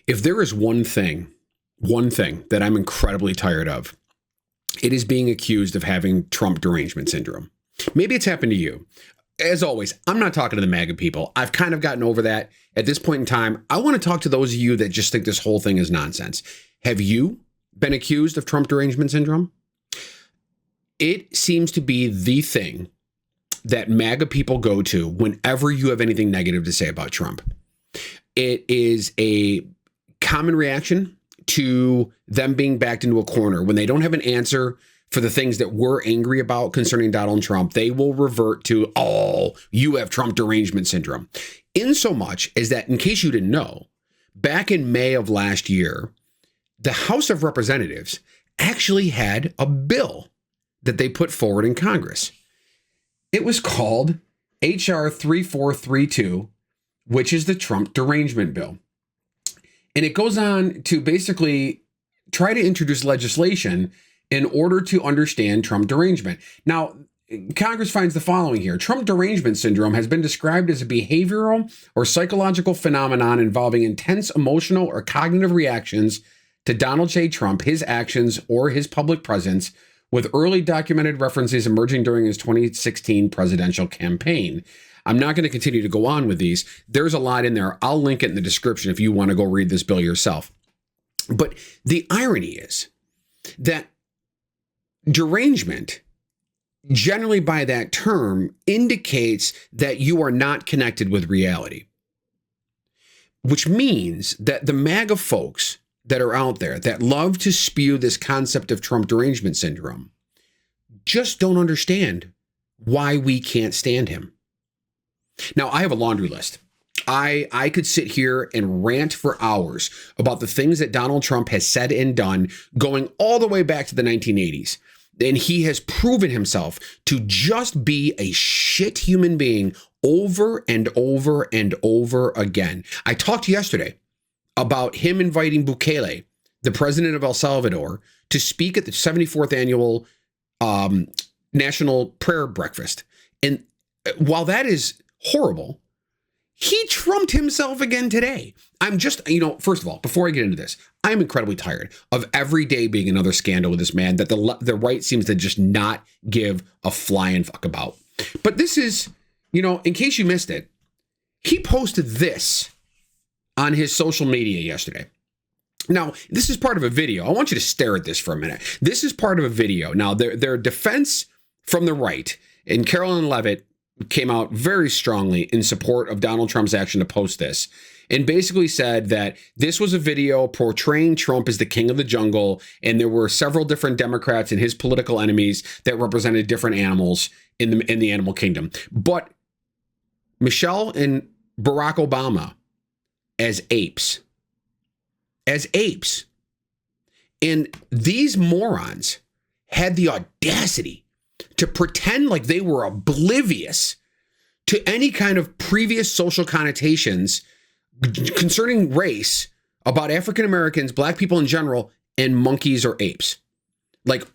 If there is one thing that I'm incredibly tired of, it is being accused of having Trump derangement syndrome. Maybe it's happened to you. As always, I'm not talking to the MAGA people. I've kind of gotten over that. At this point in time, I want to talk to those of you that just think this whole thing is nonsense. Have you been accused of Trump derangement syndrome? It seems to be the thing that MAGA people go to whenever you have anything negative to say about Trump. It is a common reaction to them being backed into a corner. When they don't have an answer for the things that we're angry about concerning Donald Trump, they will revert to, oh, you have Trump derangement syndrome. In so much as that, in case you didn't know, back in May of last year, the House of Representatives actually had a bill that they put forward in Congress. It was called H.R. 3432, which is the Trump derangement bill. And it goes on to basically try to introduce legislation in order to understand Trump derangement. Now, Congress finds the following here. Trump derangement syndrome has been described as a behavioral or psychological phenomenon involving intense emotional or cognitive reactions to Donald J. Trump, his actions, or his public presence, with early documented references emerging during his 2016 presidential campaign. I'm not going to continue to go on with these. There's a lot in there. I'll link it in the description if you want to go read this bill yourself. But the irony is that derangement, generally by that term, indicates that you are not connected with reality, which means that the MAGA folks that are out there that love to spew this concept of Trump derangement syndrome just don't understand why we can't stand him. Now, I have a laundry list. I could sit here and rant for hours about the things that Donald Trump has said and done going all the way back to the 1980s. And he has proven himself to just be a shit human being over and over and over again. I talked yesterday about him inviting Bukele, the president of El Salvador, to speak at the 74th annual National Prayer Breakfast. And while that is horrible, he trumped himself again today. I'm just, first of all, before I get into this, I'm incredibly tired of every day being another scandal with this man that the right seems to just not give a flying fuck about. But this is, in case you missed it, he posted this on his social media yesterday. Now, this is part of a video. I want you to stare at this for a minute. This is part of a video. Now, their defense from the right, and Carolyn Levitt came out very strongly in support of Donald Trump's action to post this, and basically said that this was a video portraying Trump as the king of the jungle, and there were several different Democrats and his political enemies that represented different animals in the animal kingdom. But Michelle and Barack Obama as apes. And these morons had the audacity to pretend like they were oblivious to any kind of previous social connotations concerning race about African Americans, black people in general, and monkeys or apes. Like,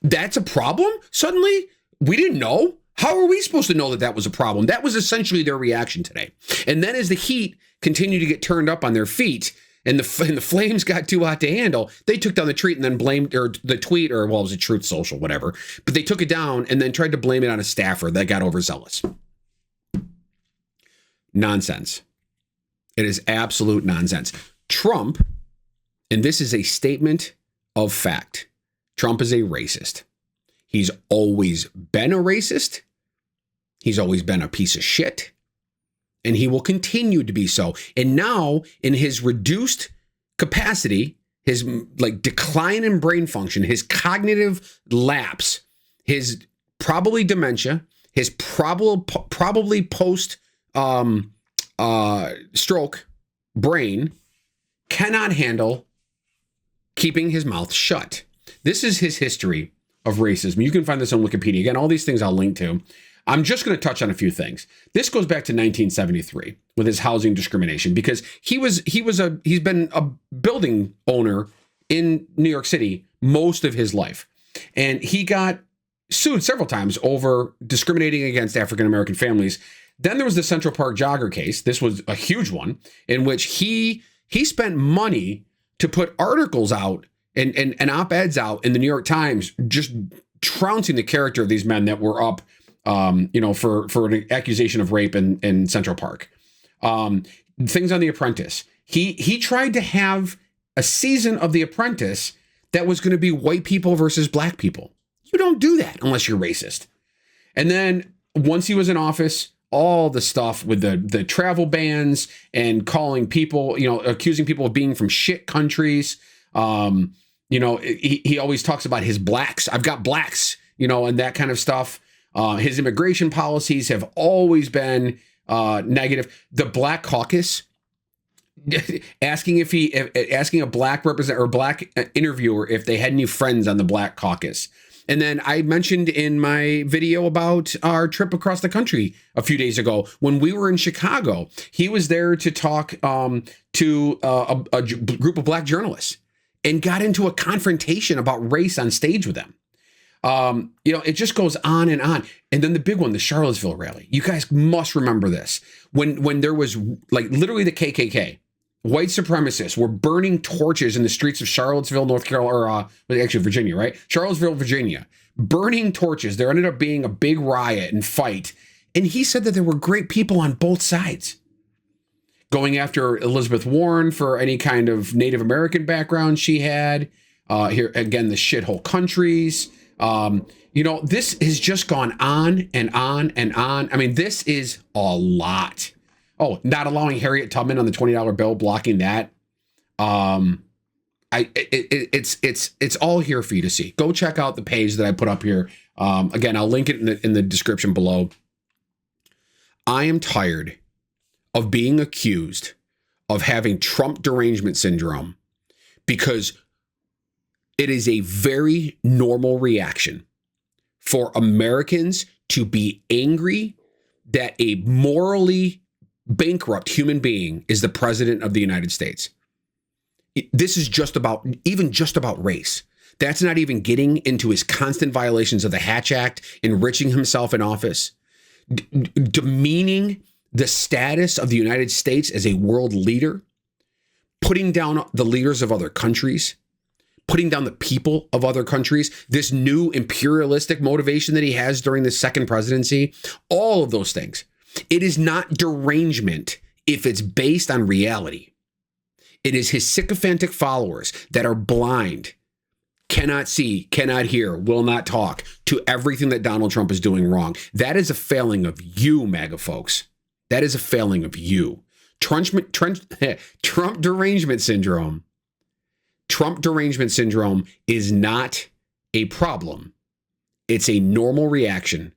that's a problem? Suddenly? We didn't know? How are we supposed to know that that was a problem? That was essentially their reaction today. And then as the heat continued to get turned up on their feet and the flames got too hot to handle, they took down the tweet and then blamed, or the tweet, or well, it was a Truth Social, whatever. But they took it down and then tried to blame it on a staffer that got overzealous. Nonsense. It is absolute nonsense. Trump, and this is a statement of fact, Trump is a racist. He's always been a racist. He's always been a piece of shit. And he will continue to be so. And now, in his reduced capacity, his decline in brain function, his cognitive lapse, his probably dementia, his probably post stroke brain cannot handle keeping his mouth shut. This is his history of racism. You can find this on Wikipedia. Again, all these things I'll link to. I'm just going to touch on a few things. This goes back to 1973 with his housing discrimination, because he's been a building owner in New York City most of his life. And he got sued several times over discriminating against African-American families. Then there was the Central Park jogger case. This was a huge one in which he He spent money to put articles out and op-eds out in the New York Times, just trouncing the character of these men that were up, for an accusation of rape in Central Park. Things on The Apprentice. He tried to have a season of The Apprentice that was going to be white people versus black people. You don't do that unless you're racist. And then once he was in office, all the stuff with the travel bans and calling people, accusing people of being from shit countries. He always talks about his blacks. I've got blacks, and that kind of stuff. His immigration policies have always been negative. The Black Caucus, asking a black representative or black interviewer if they had any friends on the Black Caucus. And then I mentioned in my video about our trip across the country a few days ago when we were in Chicago, he was there to talk to a group of black journalists and got into a confrontation about race on stage with them. It just goes on and on. And then the big one, the Charlottesville rally. You guys must remember this. When there was like literally the KKK, white supremacists were burning torches in the streets of Charlottesville, North Carolina, or actually Virginia, right? Charlottesville, Virginia, burning torches. There ended up being a big riot and fight. And he said that there were great people on both sides. Going after Elizabeth Warren for any kind of Native American background she had. Here, again, the shithole countries. This has just gone on and on and on. I mean, this is a lot. Oh, not allowing Harriet Tubman on the $20 bill, blocking that. It's all here for you to see. Go check out the page that I put up here. Again, I'll link it in the description below. I am tired of being accused of having Trump derangement syndrome because it is a very normal reaction for Americans to be angry that a morally bankrupt human being is the president of the United States. This is just about race. That's not even getting into his constant violations of the Hatch Act, enriching himself in office, demeaning the status of the United States as a world leader, putting down the leaders of other countries, putting down the people of other countries, this new imperialistic motivation that he has during the second presidency, all of those things. It is not derangement if it's based on reality. It is his sycophantic followers that are blind, cannot see, cannot hear, will not talk to everything that Donald Trump is doing wrong. That is a failing of you, MAGA folks. That is a failing of you. Trump derangement syndrome. Trump derangement syndrome is not a problem. It's a normal reaction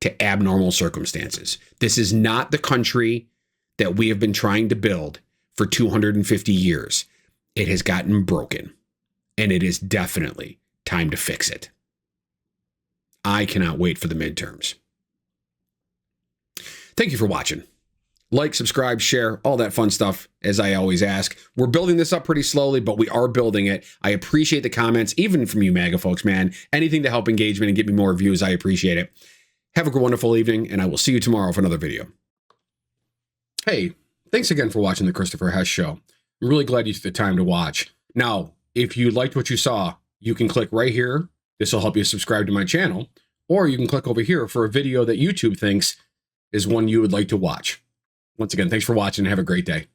to abnormal circumstances. This is not the country that we have been trying to build for 250 years. It has gotten broken, and it is definitely time to fix it. I cannot wait for the midterms. Thank you for watching. Like, subscribe, share, all that fun stuff, as I always ask. We're building this up pretty slowly, but we are building it. I appreciate the comments, even from you MAGA folks, man. Anything to help engagement and get me more views, I appreciate it. Have a wonderful evening, and I will see you tomorrow for another video. Hey, thanks again for watching The Christopher Hess Show. I'm really glad you took the time to watch. Now, if you liked what you saw, you can click right here. This will help you subscribe to my channel, or you can click over here for a video that YouTube thinks is one you would like to watch. Once again, thanks for watching and have a great day.